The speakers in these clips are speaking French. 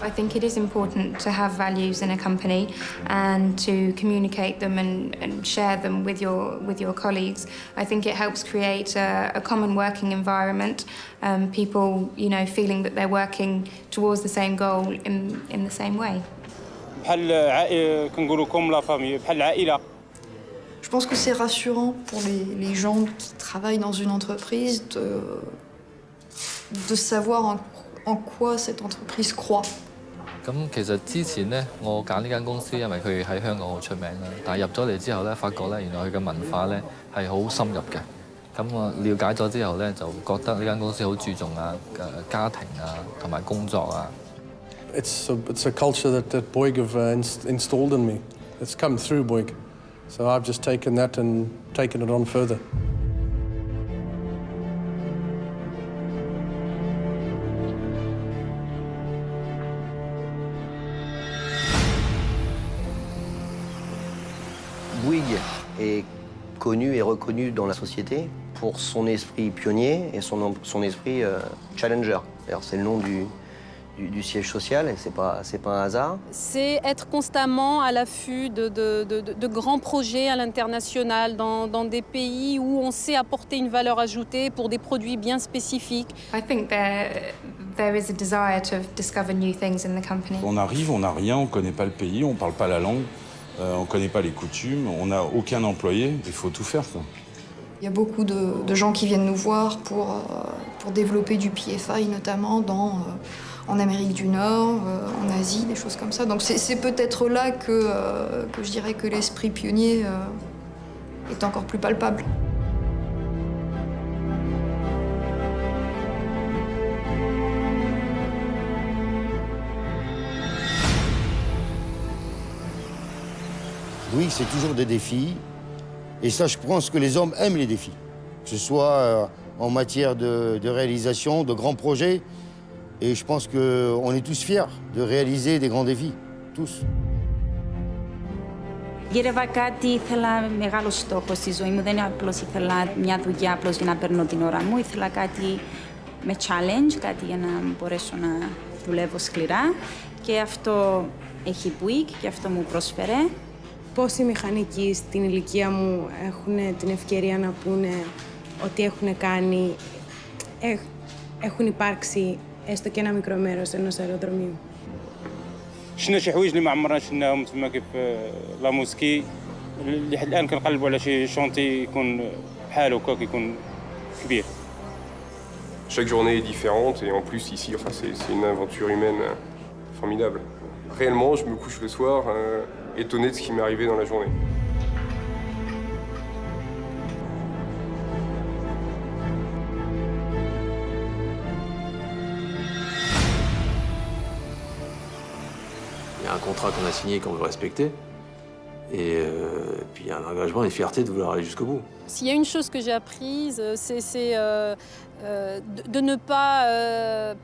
I think it is important to have values in a company and to communicate them and share them with your colleagues. I think it helps create a common working environment, people, feeling that they're working towards the same goal in the same way. Je pense que c'est rassurant pour les gens qui travaillent dans une entreprise de savoir en quoi cette entreprise croit. 咁其實之前咧，我揀呢間公司，因為佢喺香港好出名啦。但係入咗嚟之後咧，發覺咧原來佢嘅文化咧係好深入嘅。咁我了解咗之後咧，就覺得呢間公司好注重家庭同埋工作啊。It's a culture that Bouygues have installed in me. It's come through Bouygues, so I've just taken that and taken it on further. Bouygues est connu et reconnu dans la société pour son esprit pionnier et son esprit challenger. D'ailleurs, c'est le nom du siège social et c'est pas un hasard. C'est être constamment à l'affût de grands projets à l'international, dans des pays où on sait apporter une valeur ajoutée pour des produits bien spécifiques. I think there is a desire to discover new things in the company. On arrive, on n'a rien, on ne connaît pas le pays, on ne parle pas la langue. On ne connaît pas les coutumes, on n'a aucun employé, il faut tout faire, quoi. Il y a beaucoup de gens qui viennent nous voir pour développer du PFI, notamment en Amérique du Nord, en Asie, des choses comme ça. Donc c'est peut-être là que je dirais que l'esprit pionnier est encore plus palpable. Oui, c'est toujours des défis. Et ça, je pense que les hommes aiment les défis. Que ce soit en matière de réalisation, de grands projets. Et je pense qu'on est tous fiers de réaliser des grands défis. Tous. Γύρευα κάτι, ήθελα μεγάλο στόχο στη ζωή μου. Δεν απλώς ήθελα μια δουλειά απλώς για να παίρνω την ώρα μου. Ήθελα κάτι με challenge, κάτι για να μπορέσω να δουλεύω σκληρά. Και αυτό έχει Bouygues και αυτό μου πρόσφερε. Πόσοι μηχανικοί στην ηλικία μου έχουν την ευκαιρία να πούνε ότι έχουν κάνει, έχουν υπάρξει έστω και ένα μικρό μέρος ενός αεροδρομίου. شفنا شي حوايج اللي ما عمرنا شفناهم تما كيف لا موسكي اللي حد الان كنقلبوا على شي شونتي يكون بحال هكا كيكون كبير. Chaque journée est différente et en plus ici, enfin, c'est une aventure humaine formidable. Réellement, je me couche le soir étonné de ce qui m'est arrivé dans la journée. Il y a un contrat qu'on a signé qu'on veut respecter. Et puis il y a un engagement et une fierté de vouloir aller jusqu'au bout. S'il y a une chose que j'ai apprise, c'est de ne pas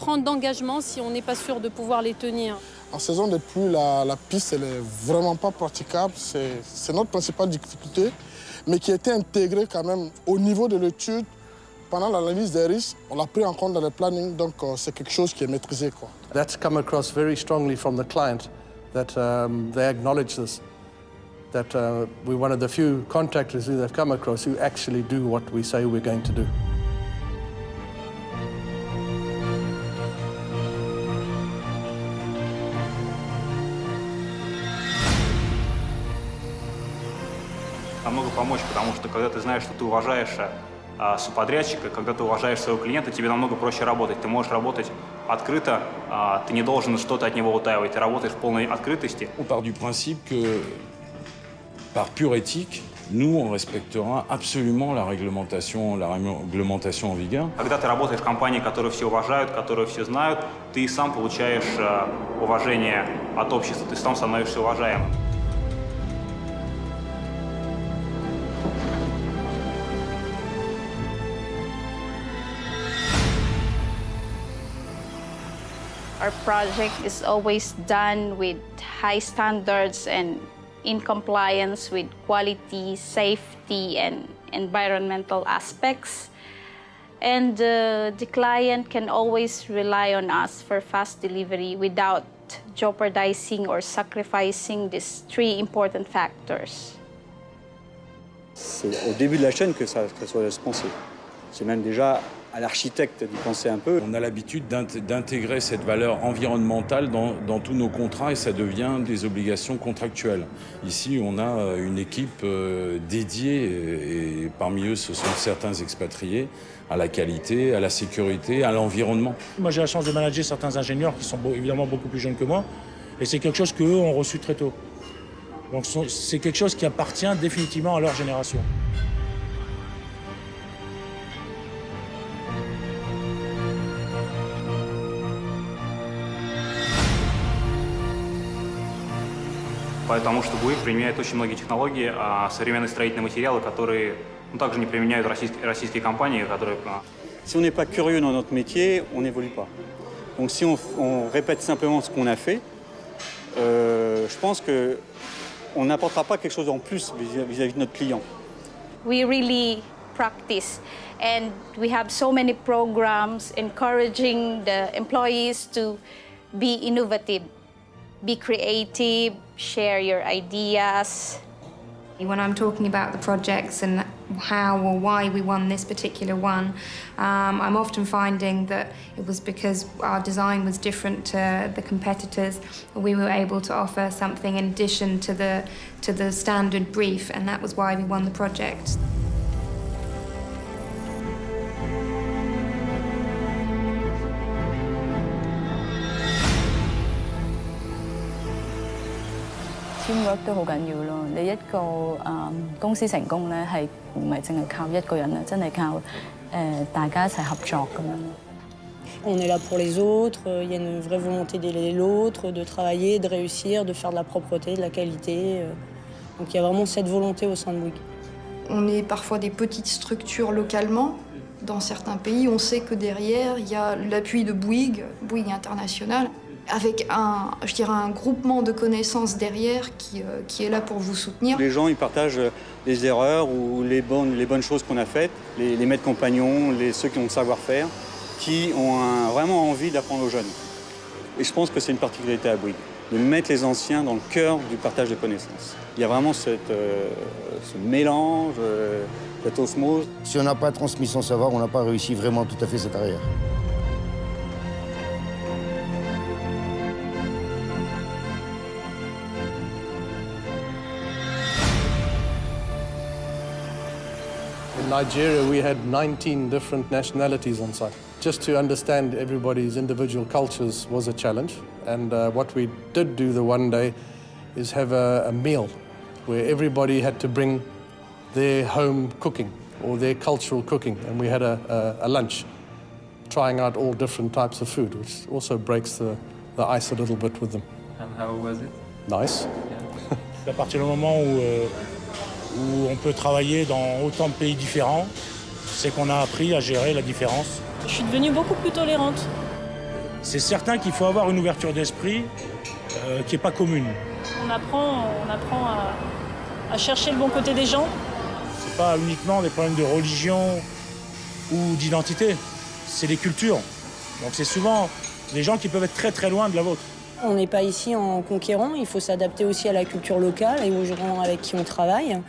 prendre d'engagement si on n'est pas sûr de pouvoir les tenir. En saison de pluie, la piste elle est vraiment pas praticable. C'est notre principale difficulté, mais qui a été intégrée quand même au niveau de l'étude. Pendant l'analyse des risques, on l'a pris en compte dans le planning, donc c'est quelque chose qui est maîtrisé, quoi. That's come across very strongly from the client, that they acknowledge this, that we're one of the few contractors who they've come across who actually do what we say we're going to do. Намного помочь, потому что когда ты знаешь, что ты уважаешь субподрядчика, когда ты уважаешь своего клиента, тебе намного проще работать. Ты можешь работать открыто, ты не должен что-то от него утаивать, ты работаешь в полной открытости. On part du principe que, par pure éthique, nous, on respectera absolument la réglementation en vigueur. Когда ты работаешь в компании, которые все уважают, которые все знают, ты сам получаешь уважение от общества, ты сам становишься уважаемым. Our project is always done with high standards and in compliance with quality, safety, and environmental aspects. And the client can always rely on us for fast delivery without jeopardizing or sacrificing these three important factors. C'est au début de la chaîne que ça doit se penser. C'est même déjà à l'architecte d'y penser un peu. On a l'habitude d'intégrer cette valeur environnementale dans tous nos contrats et ça devient des obligations contractuelles. Ici, on a une équipe dédiée et parmi eux, ce sont certains expatriés à la qualité, à la sécurité, à l'environnement. Moi, j'ai la chance de manager certains ingénieurs qui sont évidemment beaucoup plus jeunes que moi et c'est quelque chose qu'eux ont reçu très tôt. Donc c'est quelque chose qui appartient définitivement à leur génération. Потому что Bouygues применяет очень многие технологии, современные строительные материалы, которые также не применяют российские компании, которые... Si on n'est pas curieux dans notre métier, on n'évolue pas. Donc si on répète simplement ce qu'on a fait, je pense qu'on n'apportera pas quelque chose en plus vis-à-vis de notre client. We really practice, and we have so many programs encouraging the employees to be innovative, be creative, share your ideas. When I'm talking about the projects and how or why we won this particular one, I'm often finding that it was because our design was different to the competitors. We were able to offer something in addition to the standard brief, and that was why we won the project. Teamwork 都好緊要咯。你一個公司成功咧，係唔係淨係靠一個人啊？真係靠大家一齊合作咁樣。On est là pour les autres, il y a une vraie volonté d'aider l'autre, de travailler, de réussir, de faire de la propreté, de la qualité. Donc il y a vraiment cette volonté au sein de Bouygues. On est parfois des petites structures localement. Dans certains pays, on sait que derrière, il y a l'appui de Bouygues, Bouygues International, avec un groupement de connaissances derrière qui est là pour vous soutenir. Les gens, ils partagent les erreurs ou les bonnes choses qu'on a faites, les maîtres compagnons, ceux qui ont le savoir-faire, qui ont vraiment envie d'apprendre aux jeunes. Et je pense que c'est une particularité à Bouygues, de mettre les anciens dans le cœur du partage de connaissances. Il y a vraiment ce mélange, cette osmose. Si on n'a pas transmis son savoir, on n'a pas réussi vraiment tout à fait cette carrière. In Nigeria, we had 19 different nationalities on site. Just to understand everybody's individual cultures was a challenge. And what we did do the one day is have a meal where everybody had to bring their home cooking or their cultural cooking. And we had a lunch, trying out all different types of food, which also breaks the ice a little bit with them. And how was it? Nice. À partir du moment où on peut travailler dans autant de pays différents, c'est qu'on a appris à gérer la différence. Je suis devenue beaucoup plus tolérante. C'est certain qu'il faut avoir une ouverture d'esprit qui n'est pas commune. On apprend à chercher le bon côté des gens. C'est pas uniquement des problèmes de religion ou d'identité, c'est des cultures. Donc c'est souvent des gens qui peuvent être très très loin de la vôtre. On n'est pas ici en conquérant, il faut s'adapter aussi à la culture locale et aux gens avec qui on travaille.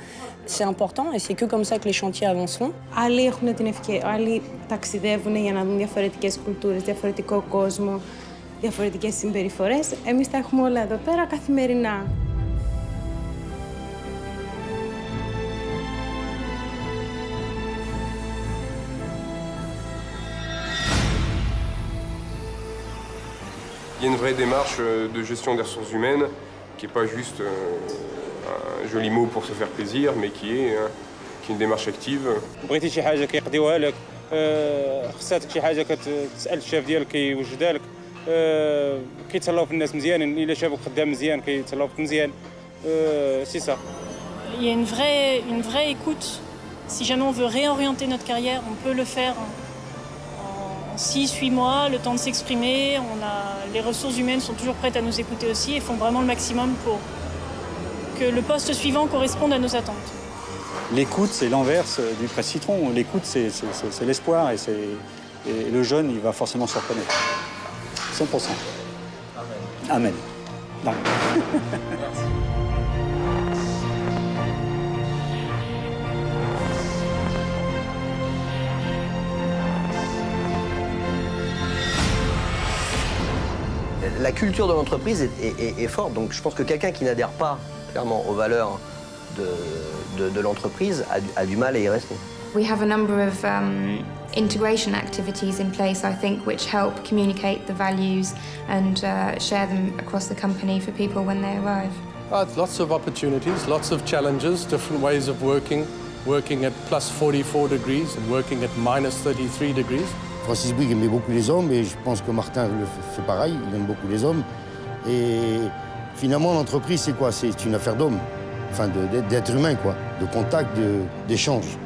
C'est important et c'est que comme ça que les chantiers avanceront. Άλλοι έχουν την ευκαιρία, άλλοι ταξιδεύουν για να δουν διαφορετικές κουλτούρες, διαφορετικό κόσμο, διαφορετικές συμπεριφορές. Εμείς τα έχουμε όλα εδώ πέρα καθημερινά. Il y a une vraie démarche de gestion des ressources humaines qui n'est pas juste un joli mot pour se faire plaisir, mais qui est une démarche active. بغيتي شي حاجه كيقضيوها لك، خصاتك شي حاجه كتسال الشاف ديالك كيوجدها لك، كيتهلاو في الناس مزيان، الا شافوك خدام مزيان كيتهلاو فيك مزيان، سي سا. Il y a une vraie écoute. Si jamais on veut réorienter notre carrière, on peut le faire en 6-8 mois, le temps de s'exprimer. Les ressources humaines sont toujours prêtes à nous écouter aussi et font vraiment le maximum pour que le poste suivant corresponde à nos attentes. L'écoute, c'est l'inverse du presse citron. L'écoute, c'est l'espoir et le jeune, il va forcément se reconnaître. 100%. Amen. Amen. Dank. La culture de l'entreprise est forte, donc je pense que quelqu'un qui n'adhère pas clairement aux valeurs de l'entreprise a du mal à y rester. We have a number of integration activities in place, I think, which help communicate the values and share them across the company for people when they arrive. Lots of opportunities, lots of challenges, different ways of working at plus 44 degrees and working at minus 33 degrees. Francis Bouygues aimait beaucoup les hommes et je pense que Martin le fait pareil, il aime beaucoup les hommes. Et finalement, l'entreprise, c'est quoi? C'est une affaire d'hommes, enfin d'êtres humains, quoi, de contact, d'échange.